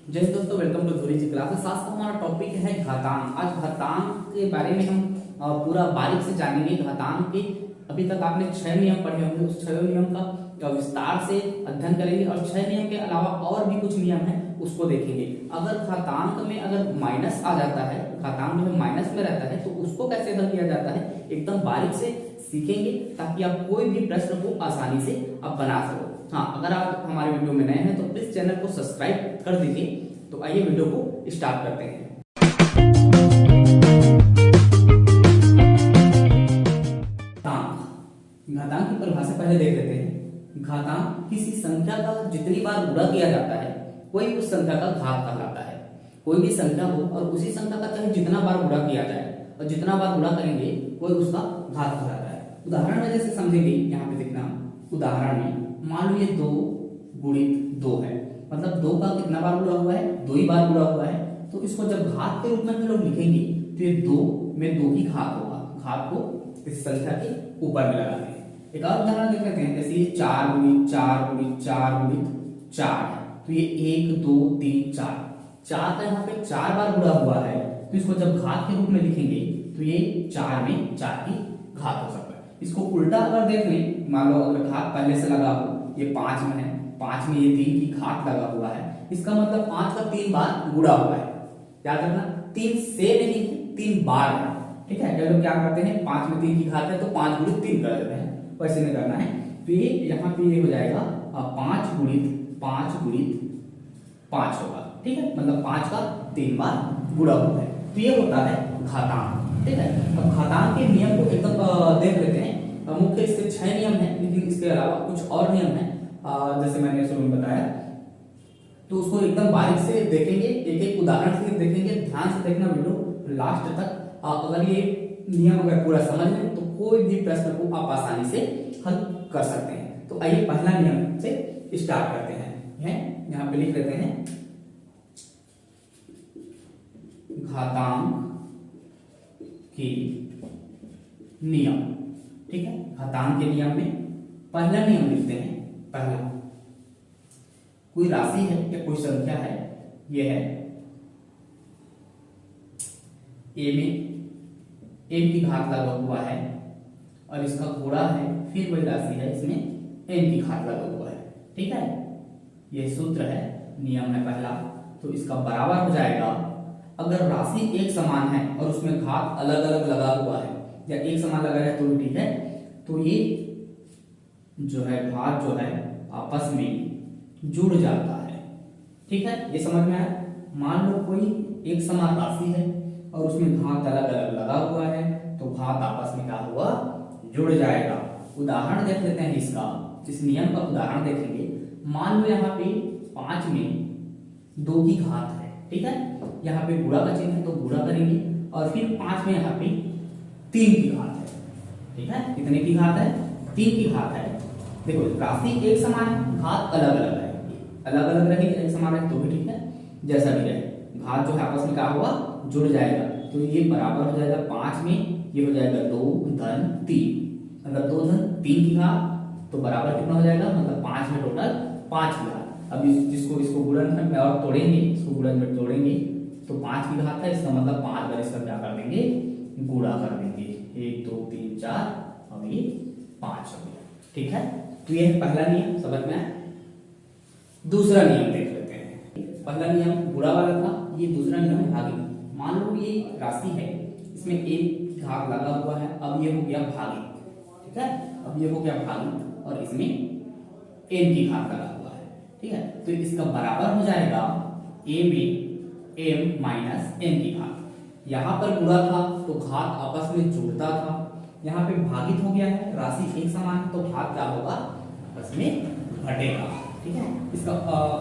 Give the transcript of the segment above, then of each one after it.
जय हिंद दोस्तों, welcome to धोरी जी क्लासेस। आज का हमारा टॉपिक है घातांक। आज घातांक के बारे में हम पूरा बारीक से जानेंगे। घातांक के अभी तक आपने 6 नियम पढ़े होंगे, उस 6 नियम का विस्तार से अध्ययन करेंगे और 6 नियम के अलावा और भी कुछ नियम है उसको देखेंगे। अगर घातांक में अगर माइनस आ जाता है, घातांक में माइनस में रहता है तो उसको कैसे हल किया जाता है एकदम बारीक से सीखेंगे, ताकि आप कोई भी प्रश्न को आसानी से आप बना सको। हाँ, अगर आप हमारे वीडियो में नए हैं तो प्लीज चैनल को सब्सक्राइब कर दीजिए। तो आइए वीडियो को स्टार्ट करते हैं। घातांक की परिभाषा पहले देख लेते हैं। घातांक किसी संख्या का जितनी बार गुणा किया जाता है कोई उस संख्या का घात कहलाता है। कोई भी संख्या हो और उसी संख्या का चाहे जितना बार गुणा किया जाए और जितना बार गुणा करेंगे कोई उसका घात कहलाता है। उदाहरण में जैसे समझेंगे, यहाँ पे देखना, उदाहरण में मान लो ये 2 गुणित 2 है, मतलब 2 का कितना बार गुणा हुआ है, 2 ही बार गुणा हुआ है। तो इसको जब घात के रूप में हम लोग लिखेंगे तो ये 2 में 2 ही घात होगा। घात को इस संख्या के ऊपर में लगाते हैं। एक और उदाहरण देख लेते हैं, जैसे ये 4 गुणित 4 गुणित 4 गुणित 4 है, तो ये 1 2 3 4 4 का यहाँ पे 4 बार गुणा हुआ है। तो इसको जब घात के रूप में लिखेंगे तो ये 4 में 4 की घात हो सकता है। इसको उल्टा अगर देख लें, मान लो अगर घात पहले से लगा हो, ये 5 में है, 5 में ये 3 की घात लगा हुआ है, इसका मतलब 5 का 3 बार गुणा हुआ है। याद रखना, 3 से नहीं, 3 बार है। ठीक है, ये लोग क्या करते हैं, 5 में 3 की घात है तो 5 गुणित 3 कर देते हैं, वैसे नहीं करना है। तो ये यहाँ पे ये हो जाएगा 5 गुणित 5 गुणित 5 होगा। ठीक है, मतलब 5 का 3 बार गुणा हुआ है। तो ये होता है घातांक। ठीक है, अब घातांक के नियम को एकदम देख लेते हैं। मुख्य इसके 6 नियम हैं, लेकिन इसके अलावा कुछ और नियम हैं, जैसे मैंने शुरू में बताया। तो उसको एकदम बारीक से देखेंगे, एक एक उदाहरण से देखेंगे। ध्यान से देखना वीडियो लास्ट तक। अगर ये नियम अगर पूरा समझ लें तो कोई भी प्रश्न को आप आसानी से हल कर सकते हैं। तो आइए पहला नियम से स्टार्ट करते हैं। यहाँ पे लिख लेते हैं घातांक के नियम। ठीक है, घातांक के नियम में पहला नियम लिखते हैं। पहला, कोई राशि है या कोई संख्या है, यह है a में m की घात लगा हुआ है और इसका गुणा है, फिर वही राशि है, इसमें n की घात लगा हुआ है। ठीक है, यह सूत्र है, नियम है पहला। तो इसका बराबर हो जाएगा, अगर राशि एक समान है और उसमें घात अलग अलग लगा हुआ है, या एक समान लगा है तो भी ठीक है, तो ये जो है घात जो है आपस में जुड़ जाता है। ठीक है, ये समझ में आया। मान लो कोई एक समान राशि है और उसमें घात अलग अलग लगा हुआ है, तो घात आपस में क्या हुआ, जुड़ जाएगा। उदाहरण देख लेते हैं इसका, इस नियम का उदाहरण देखेंगे। मान लो यहाँ पे 5 में 2 की घात है। ठीक है, यहाँ पे गुणा का चिन्ह है तो गुणा करेंगे, और फिर 5 में यहाँ पे 3 की घात है। ठीक है, कितने की घात है, 3 की घात है। देखो, राशि एक समान है, घात अलग अलग है, अलग अलग रहेगी, एक समान है तो भी ठीक है, जैसा भी रहे, घात जो है आपस में क्या होगा, जुड़ जाएगा। तो ये बराबर हो जाएगा 5 में ये हो जाएगा 2 धन 3, मतलब 2 धन 3 की घात, तो बराबर कितना हो जाएगा, मतलब 5 में टोटल 5 की घात। अब जिसको इसको गुणनखंड में और तोड़ेंगे, इसको गुणन में तोड़ेंगे तो 5 की घात है, इसका मतलब 5 बार इसका क्या कर देंगे, गुणा कर देंगे। 1 2 3 4 और ये 5 हो गया। ठीक है, तो ये है पहला नियम, समझ में आया। दूसरा नियम देख लेते हैं। पहला नियम गुणा वाला था, ये दूसरा नियम भागी। मान लो ये राशि है, इसमें एक घात लगा हुआ है, अब ये हो गया भागी। ठीक है, अब ये हो गया भागी और इसमें n की घात लगा हुआ है। ठीक है, तो इसका बराबर हो जाएगा a में m माइनस n की घात। यहाँ पर गुणा था तो घात आपस में जुड़ता था, यहाँ पे भागित हो गया है, राशि एक समान है तो घात क्या होगा, आपस में घटेगा। ठीक है, इसका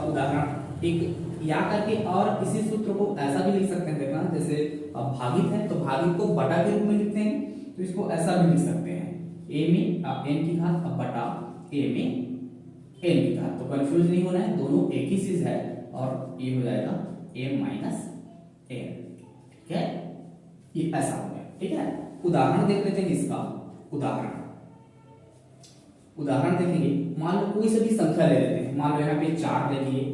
उदाहरण एक या करके, और इसी सूत्र को ऐसा भी लिख सकते हैं। देखना, जैसे भागित है तो भागित को बटा के रूप में लिखते हैं, तो इसको ऐसा भी लिख सकते हैं, a में n की घात बटा a में n की घात। तो कंफ्यूज नहीं होना है, दोनों एक ही चीज है, और ये हो जाएगा m माइनस n। ठीक है, ये ऐसा हो गया। ठीक है, उदाहरण देख लेते हैं इसका। उदाहरण देखेंगे, मान लो कोई सी भी संख्या ले लेते हैं। मान लो यहाँ पे 4 ले लिए,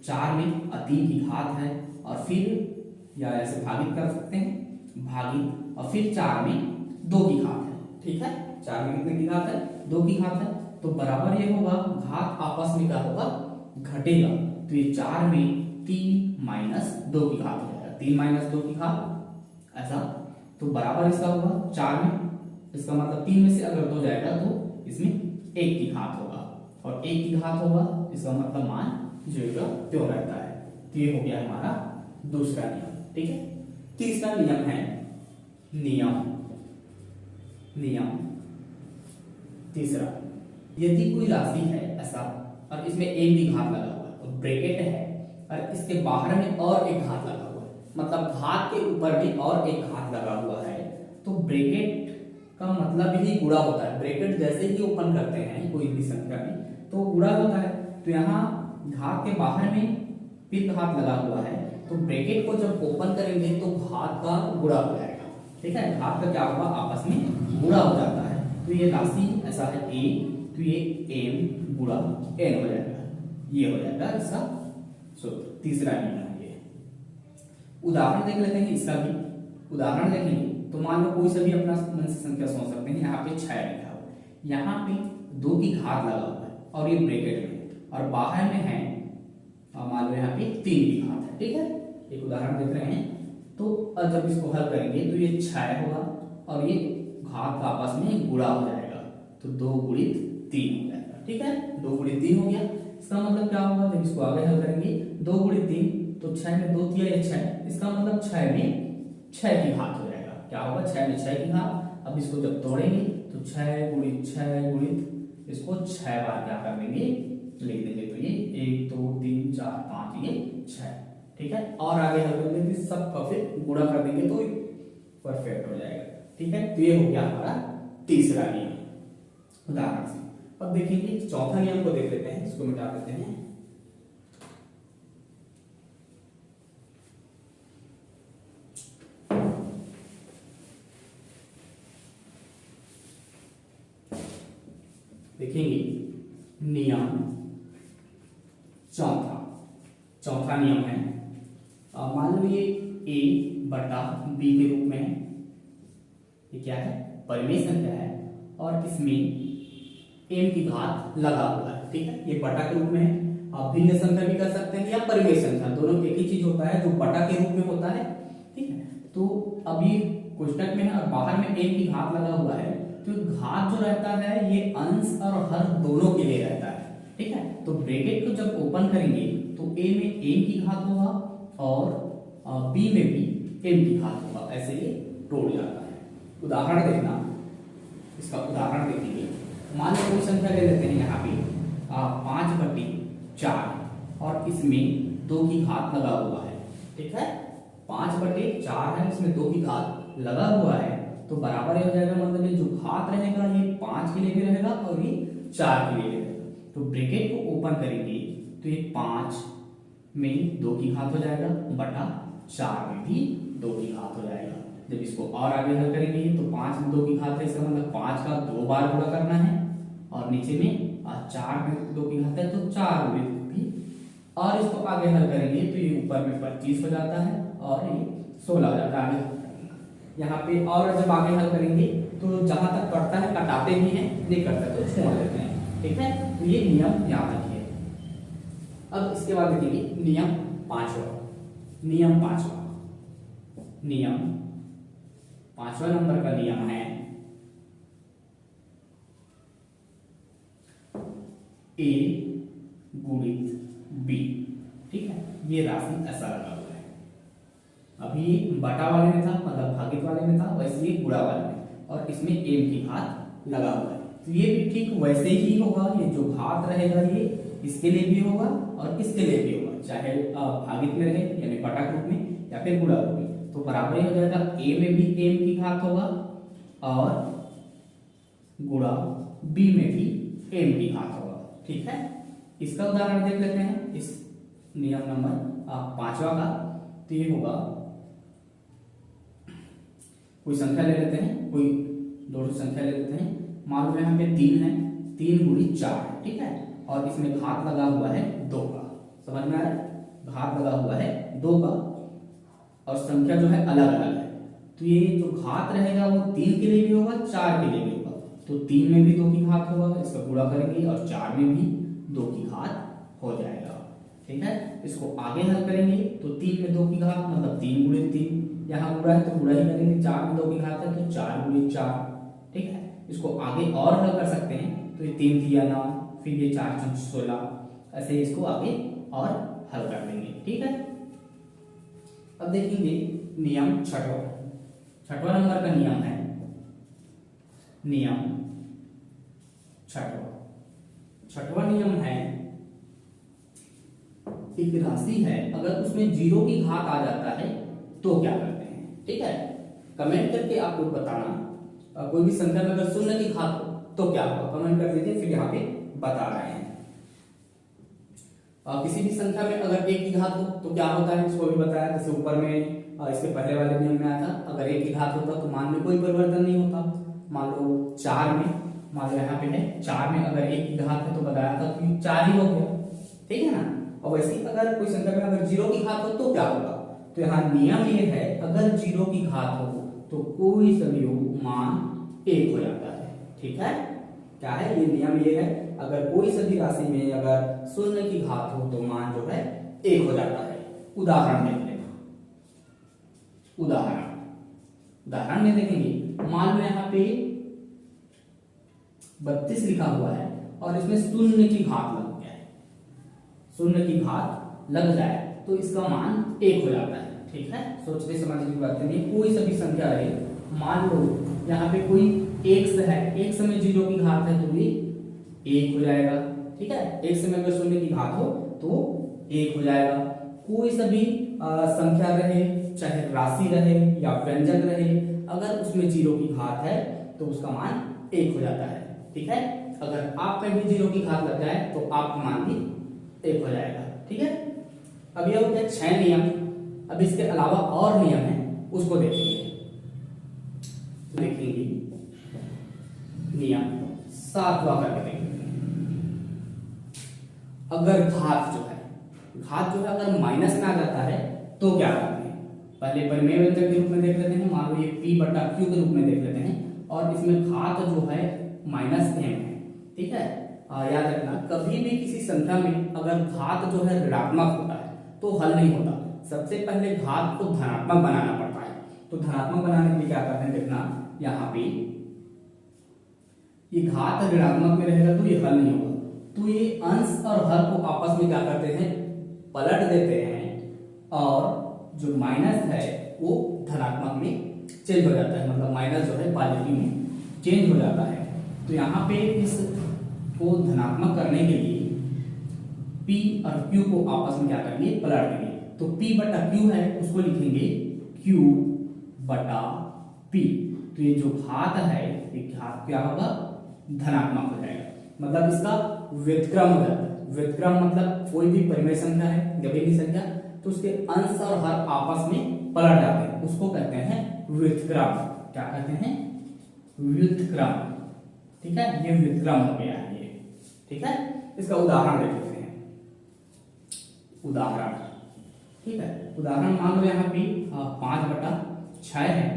4 में 3 की घात है, और फिर या ऐसे भागित कर सकते हैं, भागित, और फिर 4 में 2 की घात है। ठीक है, 4 में कितने की घात है? 2 की घात है। तो बराबर ये होगा, घात आपस में क्या होगा? घटेगा। तो ये 4 में 3 माइनस 2 की घात हो जाएगा, 3 माइनस 2 की घात, ऐसा। तो बराबर इसका होगा 4 में, इसका मतलब 3 में से अगर 2 जाएगा तो इसमें 1 की घात होगा, और 1 की घात होगा, इसका मतलब मान जो त्यों रहता है। तो ये हो गया हमारा दूसरा नियम। ठीक है, तीसरा नियम है नियम तीसरा, यदि कोई राशि है ऐसा और इसमें m की घात लगा हुआ है और ब्रैकेट है, और इसके बाहर में और एक घात लगा हुआ है, मतलब घात के ऊपर में और एक घात लगा हुआ है, तो ब्रैकेट का मतलब ही गुणा होता है। ब्रैकेट जैसे ही ओपन करते हैं कोई भी संख्या में तो गुणा होता है। तो यहाँ घात के बाहर में फिर घात लगा हुआ है, तो ब्रैकेट को जब ओपन करेंगे तो घात का गुणा हो जाएगा। ठीक है, घात का क्या होगा? आपस में गुणा हो जाता है। तो ये राशि ऐसा है a, तो ये m गुणा n हो जाएगा, ये हो जाएगा इसका सूत्र। तीसरा नियम है ये। उदाहरण देख लेते हैं इसका भी। उदाहरण देखेंगे तो मान लो कोई सा भी अपना मन से संख्या सोच सकते हैं। यहाँ पे 6 लिखा हुआ है, यहाँ पे 2 की घात लगा हुआ है और ये ब्रैकेट में, और बाहर में है मान लो यहाँ पे 3 की घात है। ठीक है, एक उदाहरण देख रहे हैं। तो जब इसको हल करेंगे तो ये 6 होगा और ये घात का आपस में गुणा हो जाएगा, तो 2 गुणित 3 हो जाएगा। ठीक है, 2 गुणित 3 हो गया। इसका मतलब क्या होगा? जब इसको आगे हल करेंगे 2 गुणित 3, तो 6 में 2 दिया, 6, इसका मतलब 6 में 6 की घात हो जाएगा। क्या होगा? 6 में 6 की घात। अब इसको जब तोड़ेंगे तो 6 गुणित 6 गुणित, इसको 6 बार क्या कर देंगे? लिख देंगे। तो ये 1 2 3 4 5, ये 6। ठीक है, और आगे हल कर देंगे, सबका फिर गुणा कर देंगे तो परफेक्ट हो जाएगा। ठीक है, तो ये हो गया हमारा तीसरा नियम उदाहरण से। अब देखेंगे चौथा नियम को देख लेते हैं, इसको मिटा देते हैं। देखेंगे नियम चौथा नियम है, मान लो ये a बटा b के रूप में है। ये क्या है? परिमेय संख्या है, और इसमें m की घात लगा हुआ है। ठीक है, ये बटा के रूप में है। आप भिन्न संख्या भी कर सकते हैं या परिमेय संख्या, दोनों एक ही चीज होता है, जो बटा के रूप में होता है। ठीक है, तो अभी कोष्टक में है और बाहर में m की घात लगा हुआ है, तो घात जो रहता है ये अंश और हर दोनों के लिए रहता है। ठीक है, तो ब्रैकेट को जब ओपन करेंगे तो a में m की घात होगा और b में भी m की घात होगा, ऐसे ये टूट जाता है। उदाहरण देखना, इसका उदाहरण देखेंगे। मान लो कोई संख्या ले लेते हैं यहाँ पे 5/4, और इसमें 2 की घात लगा हुआ है। ठीक है, 5/4 है, इसमें 2 की घात लगा हुआ है, तो बराबर हो जाएगा, मतलब ये जो घात रहेगा ये 5 के लिए भी रहेगा और ये 4 के लिए भी रहेगा। तो ब्रैकेट को ओपन करेंगे तो ये 5 में 2 की घात हो जाएगा, बटा 4 में भी 2 की घात हो जाएगा। जब इसको और आगे हल करेंगे तो 5 में 2 की घात है, इसका मतलब 5 का 2 बार गुणा करना है, और नीचे में 4 में 2 की घात है तो 4 में भी, और इसको आगे हल करेंगे तो ये ऊपर में 25 हो जाता है और ये 16 हो जाता है। आगे यहाँ पे और जब आगे हल करेंगे तो जहां तक कटता है कटाते भी हैं, नहीं कटता तो छोड़ देते हैं। ठीक है, तो ये नियम याद रखिए। अब इसके बाद देखेंगे नियम पांचवा नंबर का नियम है a गुणित b। ठीक है, ये राशि ऐसा लगा हुआ है, अभी बटा वाले में था, मतलब भागित वाले में था, वैसे ये गुणा वाले में, और इसमें m की घात लगा हुआ है। तो ये भी ठीक वैसे ही होगा, ये जो घात रहेगा ये इसके लिए भी होगा और इसके लिए भी होगा, चाहे भागित में रहे यानी बटा के रूप में या फिर गुणा रूप में, तो बराबर ही हो जाएगा। a में भी m की घात होगा और गुणा b में भी m की घात होगा। ठीक है, इसका उदाहरण देख लेते हैं, इस नियम नंबर 5वां का। तो ये होगा, कोई संख्या ले लेते हैं, कोई दो संख्या ले लेते हैं। मान लो यहाँ पे 3 है, 3 गुणित 4 है। ठीक है, और इसमें घात लगा हुआ है 2 का, समझ में आ रहा है? घात लगा हुआ है 2 का और संख्या जो है अलग अलग है, तो ये जो घात रहेगा वो 3 के लिए भी होगा, 4 के लिए भी होगा। तो 3 में भी 2 की घात होगा, इसका गुणा करेंगे, और 4 में भी 2 की घात हो जाएगा। ठीक है, इसको आगे हल करेंगे तो 3 में 2 की घात मतलब 3 गुणित 3, यहाँ गुणा है तो गुणा ही करेंगे, 4 में 2 की घात है तो 4 गुणित 4। ठीक है, इसको आगे और हल कर सकते हैं, तो ये 3 दिया 9, फिर ये 4 × 16, ऐसे इसको आगे और हल कर देंगे। ठीक है, अब देखेंगे नियम छठवां नंबर का नियम है, नियम छठवां नियम है, एक राशि है अगर उसमें 0 की घात आ जाता है तो क्या करते हैं। ठीक है, कमेंट करके आपको बताना, कोई भी संख्या में अगर 0 की घात हो तो क्या होगा, कमेंट कर दीजिए, फिर यहाँ पे बता रहे हैं। किसी भी संख्या में अगर 1 की घात हो तो क्या होता है, इसको भी बताया, जैसे ऊपर में इसके पहले वाले नियम में आया था, अगर 1 की घात होता तो मान में कोई परिवर्तन नहीं होता। मान लो 4 में, मान लो यहाँ पे है 4 में अगर 1 की घात है तो बताया था कि 4 ही हो गया। ठीक है ना, और वैसे ही अगर कोई संख्या में अगर 0 की घात हो तो क्या होगा, तो यहाँ नियम ये है अगर 0 की घात हो तो कोई संयोग मान 1 हो जाता है। ठीक है, क्या है ये नियम ये है, अगर कोई सभी राशि में अगर 0 की घात हो तो मान जो है 1 हो जाता है। उदाहरण देख लेना, उदाहरण में देखेंगे, मान लो यहाँ पे 32 लिखा हुआ है और इसमें 0 की घात लग गया है, 0 की घात लग जाए तो इसका मान 1 हो जाता है। ठीक है, सोचते समझने की बात नहीं, कोई सभी संख्या रहे, मान लो यहाँ पे कोई x है, x में 0 की घात है तो भी 1 हो जाएगा। ठीक है, x में अगर 0 की घात हो तो 1 हो जाएगा। कोई सभी संख्या रहे, चाहे राशि रहे या व्यंजक रहे, अगर उसमें 0 की घात है तो उसका मान 1 हो जाता है। ठीक है, अगर आप में भी 0 की घात लग जाए तो आपका मान भी 1 हो जाएगा। ठीक है, अब यह हो गया 6 नियम। अब इसके अलावा और नियम है उसको देखेंगे, नियम 7वां करके देखेंगे। अगर घात जो है अगर माइनस में आ जाता है तो क्या करते हैं, पहले परिमेय व्यंजक के रूप में देख लेते हैं, मान लो ये p/q के रूप में देख लेते हैं, और इसमें घात जो है -m है। ठीक है, याद रखना कभी भी किसी संख्या में अगर घात जो है ऋणात्मक होता है तो हल नहीं होता, सबसे पहले घात को धनात्मक बनाना पड़ता है। तो धनात्मक बनाने के लिए क्या करते हैं, देखना यहाँ पे ये घात ऋणात्मक में रहेगा तो ये हल नहीं होगा, तो ये अंश और हर को आपस में क्या करते हैं, पलट देते हैं, और जो माइनस है वो धनात्मक में चेंज हो जाता है, मतलब माइनस जो है पॉजिटिव में चेंज हो जाता है। तो यहाँ पे इस को धनात्मक करने के लिए p और q को आपस में क्या करेंगे, पलट देंगे। तो p/q है उसको लिखेंगे q/p। तो ये जो घात है ये घात क्या होगा, धनात्मक हो जाएगा, मतलब इसका व्युत्क्रम हो जाता है। व्युत्क्रम मतलब कोई भी परिमेय संख्या है, गंभीर संख्या, तो उसके अंश और हर आपस में पलट जाते हैं, उसको कहते हैं व्युत्क्रम। क्या कहते हैं, व्युत्क्रम। ठीक है, ये व्युत्क्रम हो गया है ये। ठीक है, इसका उदाहरण देख लेते हैं, उदाहरण। ठीक है, उदाहरण मान लो यहाँ पे 5/6 है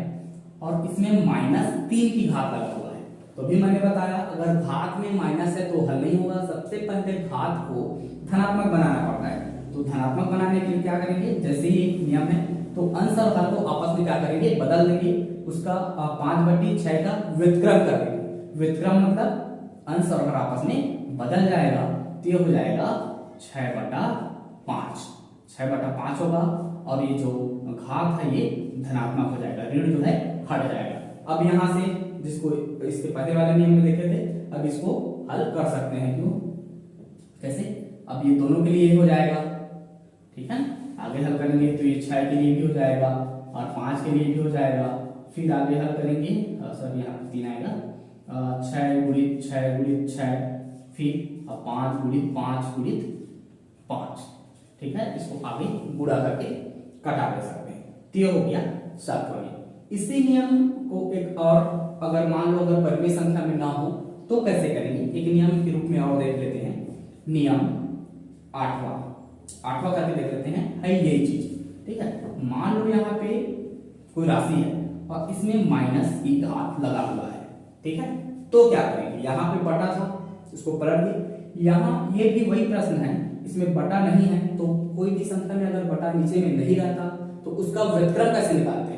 और इसमें -3 की घात लगा हुआ है। तो भी मैंने बताया अगर घात में माइनस है तो हल नहीं होगा, सबसे पहले घात को धनात्मक बनाना पड़ता है। तो धनात्मक बनाने के लिए क्या करेंगे, जैसे ही नियम है तो अंश और हर को आपस में क्या करेंगे, बदल देंगे, उसका 5/6 का व्युत्क्रम कर देंगे। व्युत्क्रम मतलब अंश और हर आपस में बदल जाएगा, तो ये हो जाएगा 6/5। 6/5 होगा और ये जो घात है ये धनात्मक हो जाएगा, ऋण जो है हट जाएगा। अब यहाँ से जिसको इसके पहले वाले नियम में देखे थे, अब इसको हल कर सकते हैं। क्यों, कैसे, अब ये दोनों के लिए हो जाएगा। ठीक है, आगे हल करेंगे तो ये 6 के लिए भी हो जाएगा और 5 के लिए भी हो जाएगा। फिर आगे हल करेंगे, सर यहाँ 3 आएगा, 6 गुणित 6 गुणित 6, फिर 5 गुणित 5 गुणित 5। ठीक है, इसको आगे गुणा करके कटा दे सकते हैं। तो ये हो गया 7वां नियम। इसी नियम को एक और अगर मान लो अगर परिमेय संख्या में ना हो तो कैसे करेंगे, एक नियम के रूप में और देख लेते हैं। नियम 8वां, 8वां करके देख लेते हैं, है यही चीज। ठीक है, मान लो यहाँ पे कोई राशि है और इसमें माइनस की घात लगा हुआ है। ठीक है, तो क्या करेंगे, यहाँ पे बटा था, इसको पलट दिए। यहाँ ये भी वही प्रश्न है, इसमें बटा नहीं है, तो कोई भी संख्या में अगर बटा नीचे में नहीं रहता तो उसका व्युत्क्रम कैसे निकालते हैं।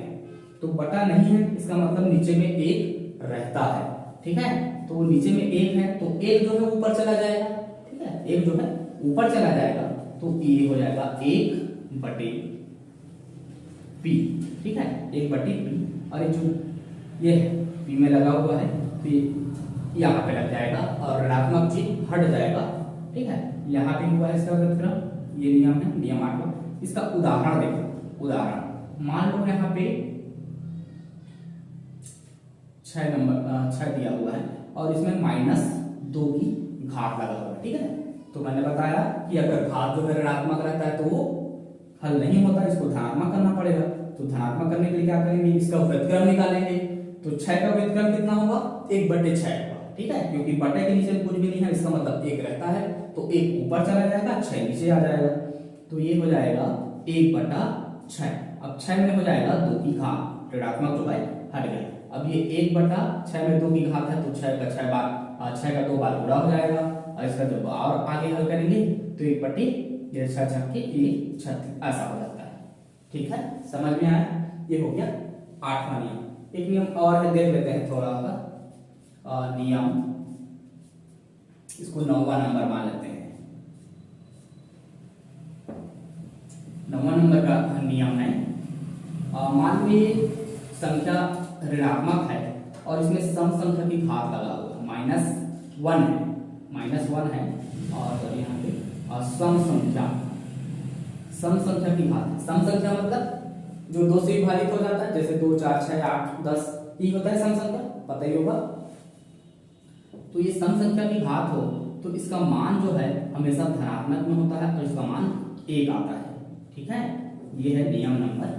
तो बटा नहीं है इसका मतलब नीचे में एक रहता है। ठीक है, तो नीचे में एक है तो एक जो है ऊपर चला जाएगा। ठीक है, एक जो है ऊपर चला जाएगा तो ये हो जाएगा 1/p। ठीक है, 1/p। और जो ये p में लगा हुआ है तो ये यहाँ पे लग जाएगा और ऋणात्मक चिन्ह हट जाएगा। ठीक है, यहाँ पे हुआ है इसका व्युत्क्रम, ये नियम है, नियम 8वां। इसका उदाहरण देखो, उदाहरण मान लो यहाँ पे 6 दिया हुआ है और इसमें -2 की घात लगा हुआ है। ठीक है, तो मैंने बताया कि अगर घात जो है ऋणात्मक रहता है तो वो हल नहीं होता, इसको धनात्मक करना पड़ेगा। तो धनात्मक करने के लिए क्या करेंगे, इसका व्युत्क्रम निकालेंगे। तो 6 का व्युत्क्रम कितना होगा, 1/6 होगा। ठीक है, क्योंकि बटे के नीचे कुछ भी नहीं है, इसका मतलब एक रहता है, तो एक ऊपर चला जाएगा, 6 नीचे आ जाएगा। तो ये हो जाएगा 1/6। अब 6 में हो जाएगा 2 की घात, ऋणात्मक जो है हट गया। अब ये 1/6 में 2 की घात है तो 6 का 2 बार गुणा हो जाएगा। और इसका जब और आगे हल करेंगे तो 1/6 ऐसा हो जाता है। ठीक है, समझ में आया, ये हो गया 8वां नियम। एक नियम और है, देख लेते हैं थोड़ा सा नियम, इसको 9वां नंबर मान लेते हैं। 9वां नंबर का नियम है, मान लीजिए संख्या ऋणात्मक है और इसमें सम संख्या की घात लगा हुआ है, -1 है, -1 है। और यहाँ पे सम संख्या की घात। सम संख्या मतलब जो 2 से विभाजित हो जाता है, जैसे 2, 4, 6, 8, 10, ये होता है सम संख्या, पता ही होगा। तो ये सम संख्या की घात हो तो इसका मान जो है हमेशा धनात्मक में होता है और इसका मान 1 आता है। ठीक है, ये है नियम नंबर,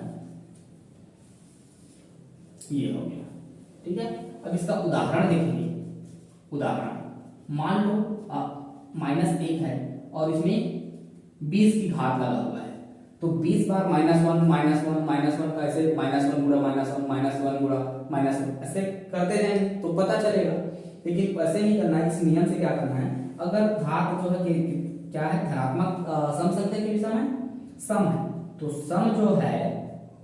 ये हो गया। ठीक है, अब इसका उदाहरण देखेंगे। उदाहरण मान लो -1 है और इसमें 20 की घात लगा हुआ है, तो 20 बार -1 का ऐसे -1 गुणा -1 गुणा -1 ऐसे करते जाएंगे तो पता चलेगा। लेकिन ऐसे नहीं करना है, इस नियम से क्या करना है, अगर घात जो है क्या है, धनात्मक सम संख्या के विषय में सम है, तो सम जो है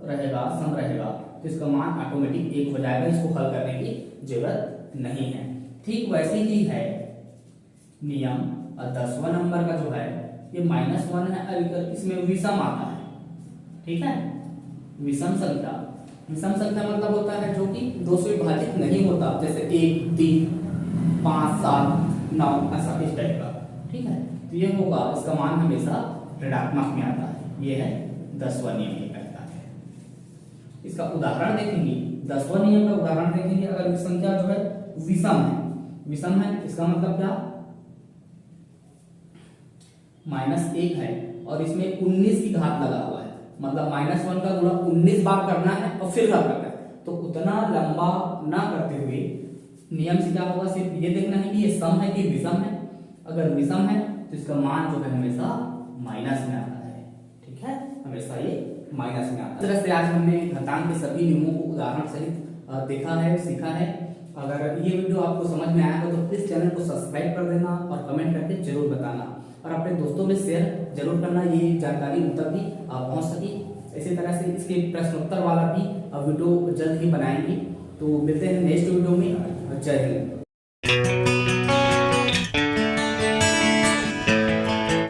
रहेगा, सम रहेगा तो इसका मान ऑटोमेटिक 1 हो जाएगा, इसको हल करने की जरूरत नहीं है। ठीक वैसे ही है नियम 10वां नंबर का जो है, ये -1 है और इसमें विषम आता है। ठीक है, विषम संख्या मतलब होता है जो कि 2 से विभाजित नहीं होता, जैसे 1, 3, 5, 7, 9 ऐसा इस टाइप का। ठीक है, तो ये होगा, इसका मान हमेशा ऋणात्मक में आता है। ये है 10वां नियम, ये कहता है। इसका उदाहरण देखेंगे, 10वां नियम का उदाहरण देखेंगे। अगर संख्या जो है विषम है, इसका मतलब क्या, -1 है और इसमें 19 की घात लगा हुआ है, मतलब -1 का गुणा 19 बार करना है और फिर हल करना है। तो उतना लंबा ना करते हुए नियम से क्या होगा, सिर्फ ये देखना है कि ये सम है कि विषम है। अगर विषम है तो इसका मान जो है हमेशा माइनस में आता है। ठीक है, हमेशा ये माइनस में आता है। इस तरह से आज हमने घातांक के सभी नियमों को उदाहरण सहित देखा है, सीखा है। अगर ये वीडियो आपको समझ में आया हो तो प्लीज चैनल को सब्सक्राइब कर देना और कमेंट करके जरूर बताना और अपने दोस्तों में शेयर जरूर करना, ये जानकारी उन तक भी पहुंच सके। इसी तरह से इसके प्रश्नोत्तर वाला भी वीडियो जल्द ही बनाएंगे। तो मिलते हैं नेक्स्ट वीडियो में। जय हिंद।